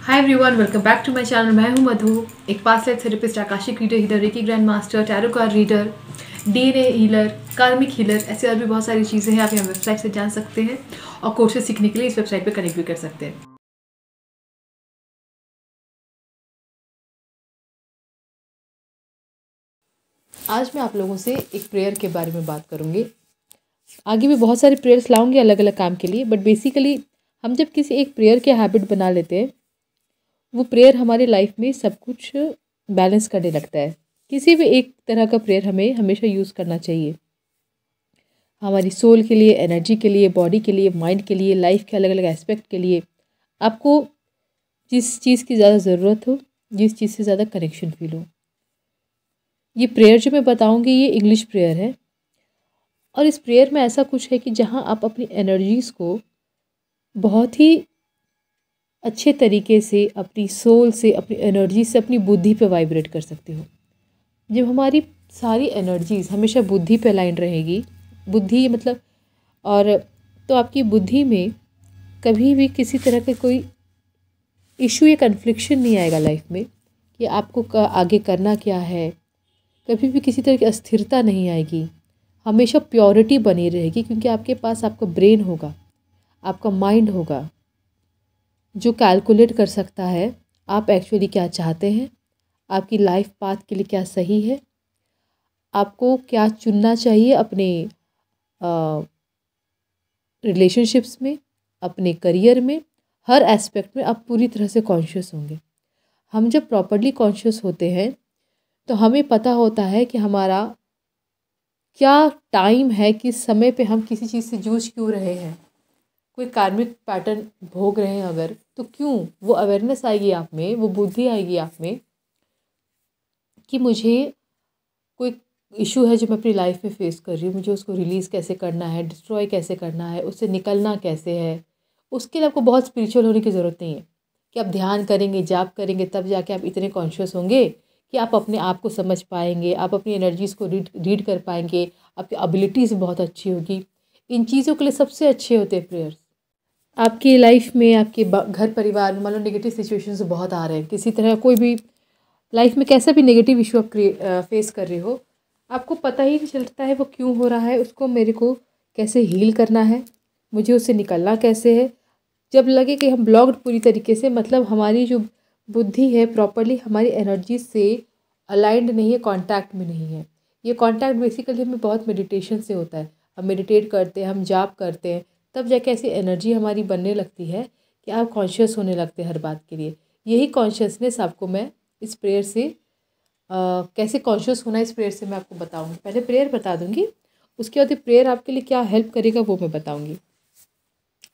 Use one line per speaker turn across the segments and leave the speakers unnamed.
Hi everyone, welcome back to my channel. मैं हूं मधु, एक past life therapist, akashic reader, healer, reiki grand master, tarot card reader, DNA healer, karmic healer. ऐसे और भी बहुत सारी चीज़ें हैं, आप यहाँ वेबसाइट से जान सकते हैं और कोर्सेज सीखने के लिए इस वेबसाइट पर कनेक्ट भी कर सकते हैं। आज मैं आप लोगों से एक प्रेयर के बारे में बात करूँगी। आगे भी बहुत सारे प्रेयर्स लाऊंगी अलग अलग काम के लिए, बट बेसिकली हम जब किसी एक प्रेयर के हैबिट बना लेते हैं, वो प्रेयर हमारी लाइफ में सब कुछ बैलेंस करने लगता है। किसी भी एक तरह का प्रेयर हमें हमेशा यूज़ करना चाहिए, हमारी सोल के लिए, एनर्जी के लिए, बॉडी के लिए, माइंड के लिए, लाइफ के अलग अलग एस्पेक्ट के लिए। आपको जिस चीज़ की ज़्यादा ज़रूरत हो, जिस चीज़ से ज़्यादा कनेक्शन फील हो। ये प्रेयर जो मैं बताऊँगी ये इंग्लिश प्रेयर है, और इस प्रेयर में ऐसा कुछ है कि जहाँ आप अपनी एनर्जीज़ को बहुत ही अच्छे तरीके से अपनी सोल से, अपनी एनर्जी से, अपनी बुद्धि पे वाइब्रेट कर सकते हो। जब हमारी सारी एनर्जीज़ हमेशा बुद्धि पे अलाइन रहेगी, बुद्धि मतलब, और तो आपकी बुद्धि में कभी भी किसी तरह का कोई इशू या कन्फ्लिक्शन नहीं आएगा लाइफ में कि आपको आगे करना क्या है। कभी भी किसी तरह की अस्थिरता नहीं आएगी, हमेशा प्योरिटी बनी रहेगी, क्योंकि आपके पास आपका ब्रेन होगा, आपका माइंड होगा जो कैलकुलेट कर सकता है आप एक्चुअली क्या चाहते हैं, आपकी लाइफ पाथ के लिए क्या सही है, आपको क्या चुनना चाहिए अपने रिलेशनशिप्स में, अपने करियर में, हर एस्पेक्ट में आप पूरी तरह से कॉन्शियस होंगे। हम जब प्रॉपरली कॉन्शियस होते हैं तो हमें पता होता है कि हमारा क्या टाइम है, किस समय पे हम किसी चीज़ से जूझ क्यों रहे हैं, कोई कार्मिक पैटर्न भोग रहे हैं अगर, तो क्यों, वो अवेयरनेस आएगी आप में, वो बुद्धि आएगी आप में कि मुझे कोई इशू है जो मैं अपनी लाइफ में फेस कर रही हूँ, मुझे उसको रिलीज़ कैसे करना है, डिस्ट्रॉय कैसे करना है, उससे निकलना कैसे है। उसके लिए आपको बहुत स्पिरिचुअल होने की ज़रूरत नहीं है कि आप ध्यान करेंगे, जाप करेंगे, तब जाके आप इतने कॉन्शियस होंगे कि आप अपने आप को समझ पाएंगे, आप अपनी एनर्जीज़ को रीड कर पाएंगे, आपकी एबिलिटीज़ बहुत अच्छी होगी। इन चीज़ों के लिए सबसे अच्छे होते हैं प्रेयर्स। आपकी लाइफ में, आपके घर परिवार में मान लो नेगेटिव सिचुएशंस बहुत आ रहे हैं, किसी तरह कोई भी लाइफ में कैसा भी नेगेटिव इशू आप फेस कर रहे हो, आपको पता ही नहीं चलता है वो क्यों हो रहा है, उसको मेरे को कैसे हील करना है, मुझे उससे निकलना कैसे है। जब लगे कि हम ब्लॉक्ड पूरी तरीके से, मतलब हमारी जो बुद्धि है प्रॉपरली हमारी एनर्जी से अलाइंड नहीं है, कांटेक्ट में नहीं है। ये कांटेक्ट बेसिकली हमें बहुत मेडिटेशन से होता है। हम मेडिटेट करते हैं, हम जाप करते हैं, तब जाके ऐसी एनर्जी हमारी बनने लगती है कि आप कॉन्शियस होने लगते हैं हर बात के लिए। यही कॉन्शियसनेस आपको मैं इस प्रेयर से कैसे कॉन्शियस होना है, इस प्रेयर से मैं आपको बताऊंगी। पहले प्रेयर बता दूंगी, उसके बाद प्रेयर आपके लिए क्या हेल्प करेगा वो मैं बताऊंगी।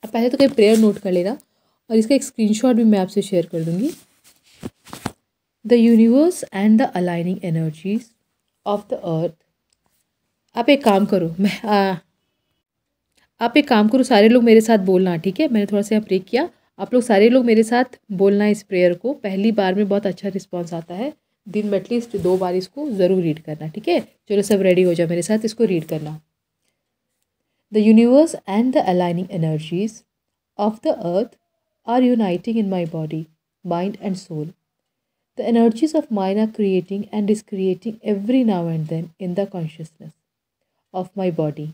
अब पहले तो कोई प्रेयर नोट कर लेना, और इसका एक स्क्रीनशॉट भी मैं आपसे शेयर कर दूंगी। The universe and the aligning energies of the earth. आप एक काम करो, आप एक काम करो, सारे लोग मेरे साथ बोलना, ठीक है। मैंने थोड़ा सा यहाँ ब्रेक किया, आप लोग सारे लोग मेरे साथ बोलना इस प्रेयर को। पहली बार में बहुत अच्छा रिस्पॉन्स आता है, दिन में एटलीस्ट 2 बार इसको ज़रूर रीड करना, ठीक है। चलो सब रेडी हो जाओ, मेरे साथ इसको रीड करना। The universe and the aligning energies of the earth are uniting in my body, mind, and soul. The energies of mine are creating and discreating every now and then in the consciousness of my body.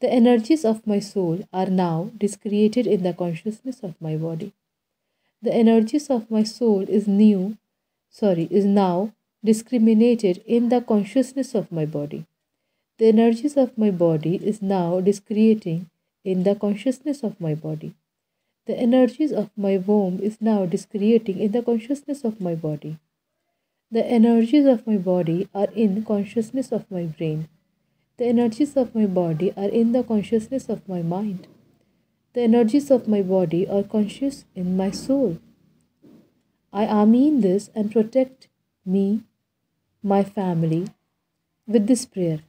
The energies of my soul are now discreated in the consciousness of my body. The energies of my soul is now discriminated in the consciousness of my body. The energies of my body is now discreating in the consciousness of my body. The energies of my womb is now discreating in the consciousness of my body. The energies of my body are in consciousness of my brain. The energies of my body are in the consciousness of my mind. The energies of my body are conscious in my soul. I mean this and protect me, my family, with this prayer.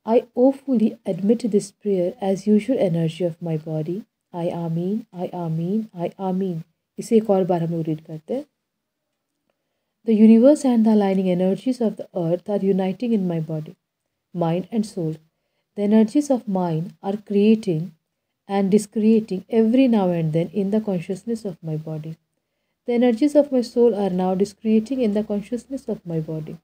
I awfully admit this prayer as usual energy of my body. I आमीन, I आमीन, I आमीन। इसे एक और बार हम लोग read करते हैं। The universe and the aligning energies of the earth are uniting in my body, mind, and soul. The energies of mine are creating and discreating every now and then in the consciousness of my body. The energies of my soul are now discreting in the consciousness of my body.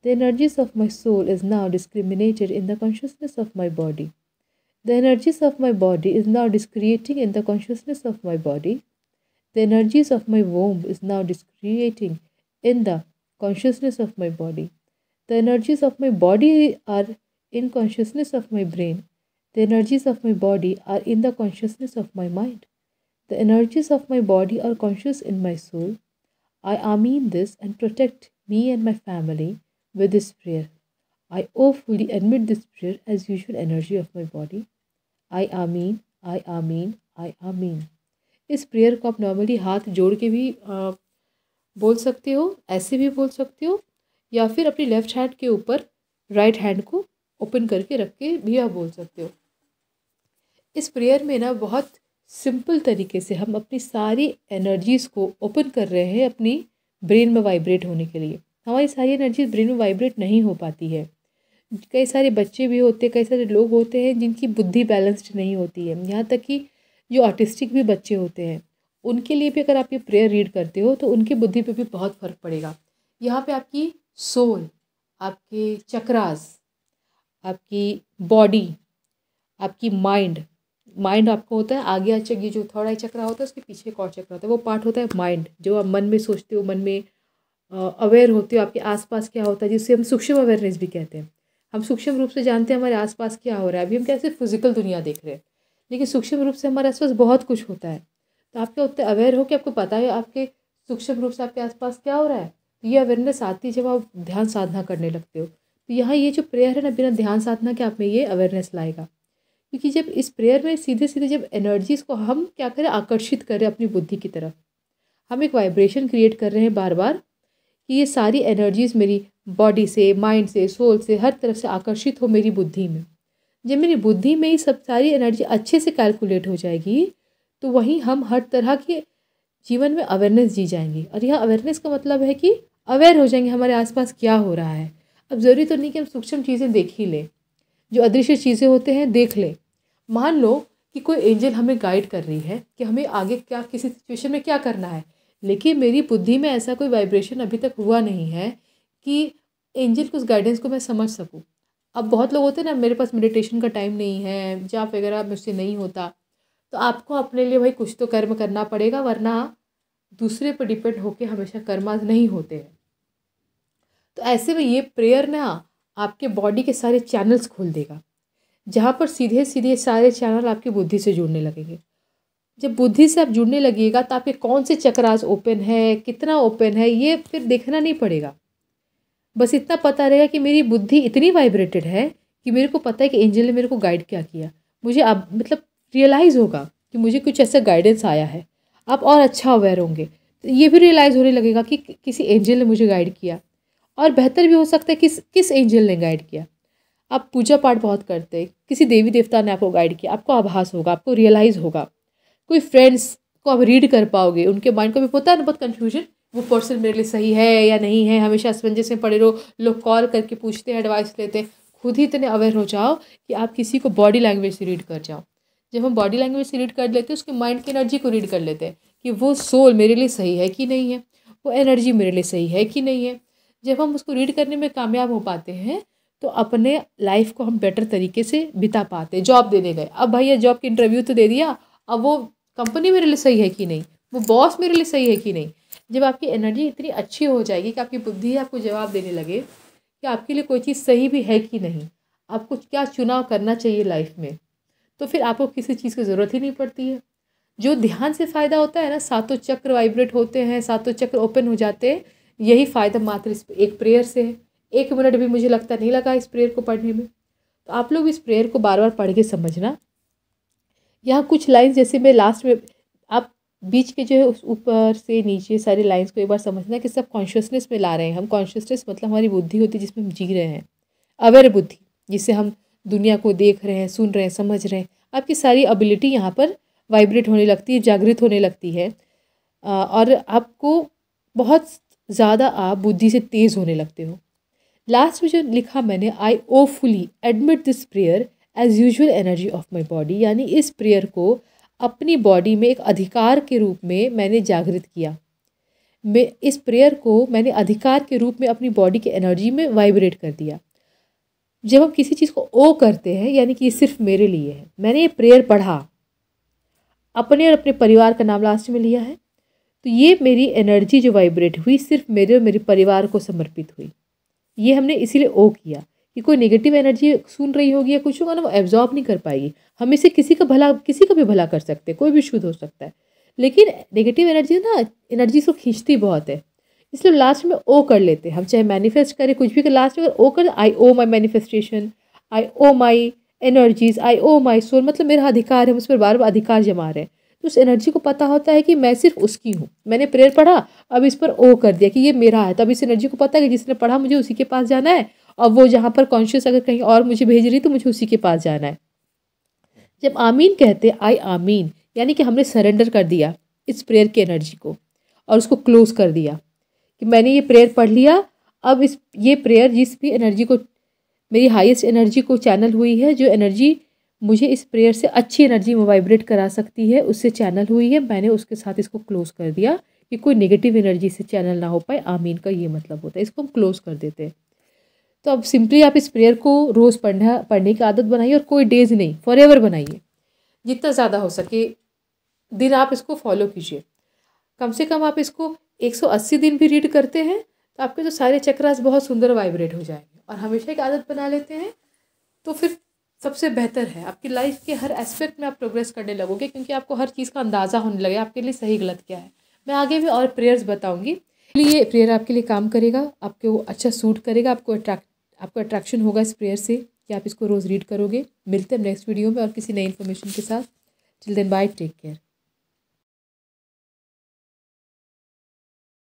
The energies of my soul is now discriminated in the consciousness of my body. The energies of my body is now discreting in the consciousness of my body. The energies of my womb is now discreting in the consciousness of my body. The energies of my body are in consciousness of my brain. The energies of my body are in the consciousness of my mind. The energies of my body are conscious in my soul. I Amin this and protect me and my family with this prayer. I fully admit this prayer as usual energy of my body. I Amin, I Amin, I Amin. इस prayer को आप normally हाथ जोड़ के भी बोल सकते हो, ऐसे भी बोल सकते हो, या फिर अपनी लेफ़्ट हैंड के ऊपर राइट हैंड को ओपन करके रख के भी आप बोल सकते हो। इस प्रेयर में ना बहुत सिंपल तरीके से हम अपनी सारी एनर्जीज़ को ओपन कर रहे हैं अपनी ब्रेन में वाइब्रेट होने के लिए। हमारी सारी एनर्जीज ब्रेन में वाइब्रेट नहीं हो पाती है। कई सारे बच्चे भी होते हैं, कई सारे लोग होते हैं जिनकी बुद्धि बैलेंस्ड नहीं होती है, यहाँ तक कि जो ऑटिस्टिक भी बच्चे होते हैं उनके लिए भी अगर आप ये प्रेयर रीड करते हो तो उनकी बुद्धि पे भी बहुत फ़र्क पड़ेगा। यहाँ पे आपकी सोल, आपके चक्रास, आपकी बॉडी, आपकी माइंड आपको होता है आगे अच्छा, ये जो थर्ड आई चक्रा होता है उसके पीछे एक और चक्रा होता है, वो पार्ट होता है माइंड, जो आप मन में सोचते हो, मन में अवेयर होते हो आपके आसपास क्या होता है, जिससे हम सूक्ष्म अवेयरनेस भी कहते हैं। हम सूक्ष्म रूप से जानते हैं हमारे आसपास क्या हो रहा है। अभी हम कैसे फिजिकल दुनिया देख रहे हैं, लेकिन सूक्ष्म रूप से हमारे आसपास बहुत कुछ होता है। तो आप क्या उतने अवेयर हो कि आपको पता है आपके सूक्ष्म रूप से आपके आसपास क्या हो रहा है। तो ये अवेयरनेस आती है जब आप ध्यान साधना करने लगते हो। तो यहाँ ये जो प्रेयर है ना, बिना ध्यान साधना के आप में ये अवेयरनेस लाएगा। क्योंकि जब इस प्रेयर में सीधे सीधे जब एनर्जीज़ को हम क्या करें, आकर्षित करें अपनी बुद्धि की तरफ, हम एक वाइब्रेशन क्रिएट कर रहे हैं बार बार कि ये सारी एनर्जीज़ मेरी बॉडी से, माइंड से, सोल से, हर तरफ से आकर्षित हो मेरी बुद्धि में। जब मेरी बुद्धि में ही सब सारी एनर्जी अच्छे से कैलकुलेट हो जाएगी तो वहीं हम हर तरह के जीवन में अवेयरनेस जी जाएंगे। और यह अवेयरनेस का मतलब है कि अवेयर हो जाएंगे हमारे आसपास क्या हो रहा है। अब ज़रूरी तो नहीं कि हम सूक्ष्म चीज़ें देख ही लें, जो अदृश्य चीज़ें होते हैं देख लें। मान लो कि कोई एंजल हमें गाइड कर रही है कि हमें आगे क्या किसी सिचुएशन में क्या करना है, लेकिन मेरी बुद्धि में ऐसा कोई वाइब्रेशन अभी तक हुआ नहीं है कि एंजल के उस गाइडेंस को मैं समझ सकूं। अब बहुत लोग होते हैं ना, मेरे पास मेडिटेशन का टाइम नहीं है, जाप वगैरह मुझसे नहीं होता, तो आपको अपने लिए भाई कुछ तो कर्म करना पड़ेगा, वरना दूसरे पर डिपेंड होकर हमेशा कर्म नहीं होते हैं। तो ऐसे में ये प्रेयर ना आपके बॉडी के सारे चैनल्स खोल देगा, जहाँ पर सीधे सीधे सारे चैनल आपकी बुद्धि से जुड़ने लगेंगे। जब बुद्धि से आप जुड़ने लगिएगा तो आपके कौन से चक्रास ओपन है, कितना ओपन है, ये फिर देखना नहीं पड़ेगा। बस इतना पता रहेगा कि मेरी बुद्धि इतनी वाइब्रेटेड है कि मेरे को पता है कि एंजल ने मेरे को गाइड क्या किया। मुझे अब मतलब रियलाइज़ होगा कि मुझे कुछ ऐसा गाइडेंस आया है। आप और अच्छा अवेयर होंगे, तो ये भी रियलाइज़ होने लगेगा कि किसी एंजल ने मुझे गाइड किया। और बेहतर भी हो सकता है किस एंजल ने गाइड किया। आप पूजा पाठ बहुत करते हैं, किसी देवी देवता ने आपको गाइड किया, आपको आभास होगा, आपको रियलाइज़ होगा। कोई फ्रेंड्स को आप रीड कर पाओगे, उनके माइंड को भी होता है ना बहुत कन्फ्यूजन, वो पर्सन मेरे लिए सही है या नहीं है, हमेशा असमंजस में पड़े रहो, लोग कॉल करके पूछते हैं, एडवाइस लेते हैं। खुद ही इतने अवेयर हो जाओ कि आप किसी को बॉडी लैंग्वेज से रीड कर जाओ। जब हम बॉडी लैंग्वेज से रीड कर लेते हैं, उसके माइंड की एनर्जी को रीड कर लेते हैं कि वो सोल मेरे लिए सही है कि नहीं है, वो एनर्जी मेरे लिए सही है कि नहीं है। जब हम उसको रीड करने में कामयाब हो पाते हैं तो अपने लाइफ को हम बेटर तरीके से बिता पाते हैं। जॉब देने गए, अब भैया जॉब की इंटरव्यू तो दे दिया, अब वो कंपनी मेरे लिए सही है कि नहीं, वो बॉस मेरे लिए सही है कि नहीं। जब आपकी एनर्जी इतनी अच्छी हो जाएगी कि आपकी बुद्धि आपको जवाब देने लगे कि आपके लिए कोई चीज़ सही भी है कि नहीं, आपको क्या चुनाव करना चाहिए लाइफ में, तो फिर आपको किसी चीज़ की ज़रूरत ही नहीं पड़ती है। जो ध्यान से फ़ायदा होता है ना, सातों चक्र वाइब्रेट होते हैं, सातों चक्र ओपन हो जाते हैं, यही फ़ायदा मात्र इस एक प्रेयर से है। 1 मिनट भी मुझे लगता नहीं लगा इस प्रेयर को पढ़ने में। तो आप लोग इस प्रेयर को बार बार पढ़ के समझना। यहाँ कुछ लाइन्स जैसे मैं लास्ट में, आप बीच के जो है उस ऊपर से नीचे सारी लाइन्स को एक बार समझना कि सब कॉन्शियसनेस में ला रहे हैं हम। कॉन्शियसनेस मतलब हमारी बुद्धि होती है जिसमें हम जी रहे हैं, अवेयर बुद्धि, जिससे हम दुनिया को देख रहे हैं, सुन रहे हैं, समझ रहे हैं। आपकी सारी एबिलिटी यहाँ पर वाइब्रेट होने लगती है, जागृत होने लगती है, और आपको बहुत ज़्यादा आप बुद्धि से तेज़ होने लगते हो। लास्ट में जो लिखा मैंने, I own fully admit this prayer as usual energy of my body, यानी इस प्रेयर को अपनी बॉडी में एक अधिकार के रूप में मैंने जागृत किया। इस प्रेयर को मैंने अधिकार के रूप में अपनी बॉडी की एनर्जी में वाइब्रेट कर दिया। जब हम किसी चीज़ को ओ करते हैं यानी कि ये सिर्फ मेरे लिए है, मैंने ये प्रेयर पढ़ा, अपने और अपने परिवार का नाम लास्ट में लिया है, तो ये मेरी एनर्जी जो वाइब्रेट हुई सिर्फ मेरे और मेरे परिवार को समर्पित हुई। ये हमने इसीलिए ओ किया कि कोई नेगेटिव एनर्जी सुन रही होगी या कुछ होगा ना, वो एब्जॉर्ब नहीं कर पाएगी। हम इसे किसी का भी भला कर सकते हैं, कोई भी शुद्ध हो सकता है, लेकिन नेगेटिव एनर्जी ना एनर्जी को खींचती बहुत है, इसलिए लास्ट में ओ कर लेते हैं। हम चाहे मैनिफेस्ट करें कुछ भी कर, लास्ट में अगर ओ कर, I own my manifestation, I own my energies, I own my soul, मतलब मेरा अधिकार है, उस पर बार बार अधिकार जमा रहे हैं। तो उस एनर्जी को पता होता है कि मैं सिर्फ उसकी हूँ। मैंने प्रेयर पढ़ा, अब इस पर ओ कर दिया कि ये मेरा है, तब इस एनर्जी को पता है कि जिसने पढ़ा मुझे उसी के पास जाना है, और वो जहाँ पर कॉन्शियस अगर कहीं और मुझे भेज रही तो मुझे उसी के पास जाना है। जब आमीन कहते आई आमीन, यानी कि हमने सरेंडर कर दिया इस प्रेयर की एनर्जी को और उसको क्लोज कर दिया कि मैंने ये प्रेयर पढ़ लिया। अब ये प्रेयर जिस भी एनर्जी को, मेरी हाईएस्ट एनर्जी को चैनल हुई है, जो एनर्जी मुझे इस प्रेयर से अच्छी एनर्जी में वाइब्रेट करा सकती है, उससे चैनल हुई है, मैंने उसके साथ इसको क्लोज कर दिया कि कोई नेगेटिव एनर्जी से चैनल ना हो पाए। आमीन का ये मतलब होता है, इसको हम क्लोज कर देते हैं। तो अब सिंपली आप इस प्रेयर को रोज़ पढ़ने की आदत बनाइए, और कोई डेज नहीं, फॉरएवर बनाइए, जितना ज़्यादा हो सके दिन आप इसको फॉलो कीजिए। कम से कम आप इसको 180 दिन भी रीड करते हैं तो आपके जो सारे चक्रास बहुत सुंदर वाइब्रेट हो जाएंगे, और हमेशा एक आदत बना लेते हैं तो फिर सबसे बेहतर है। आपकी लाइफ के हर एस्पेक्ट में आप प्रोग्रेस करने लगोगे, क्योंकि आपको हर चीज़ का अंदाज़ा होने लगेगा आपके लिए सही गलत क्या है। मैं आगे भी और प्रेयर्स बताऊंगी, ये प्रेयर आपके लिए काम करेगा, आपको अच्छा सूट करेगा, आपको अट्रैक्शन होगा इस प्रेयर से कि आप इसको रोज़ रीड करोगे। मिलते हैं नेक्स्ट वीडियो में और किसी नई इन्फॉर्मेशन के साथ। Till then bye, take care.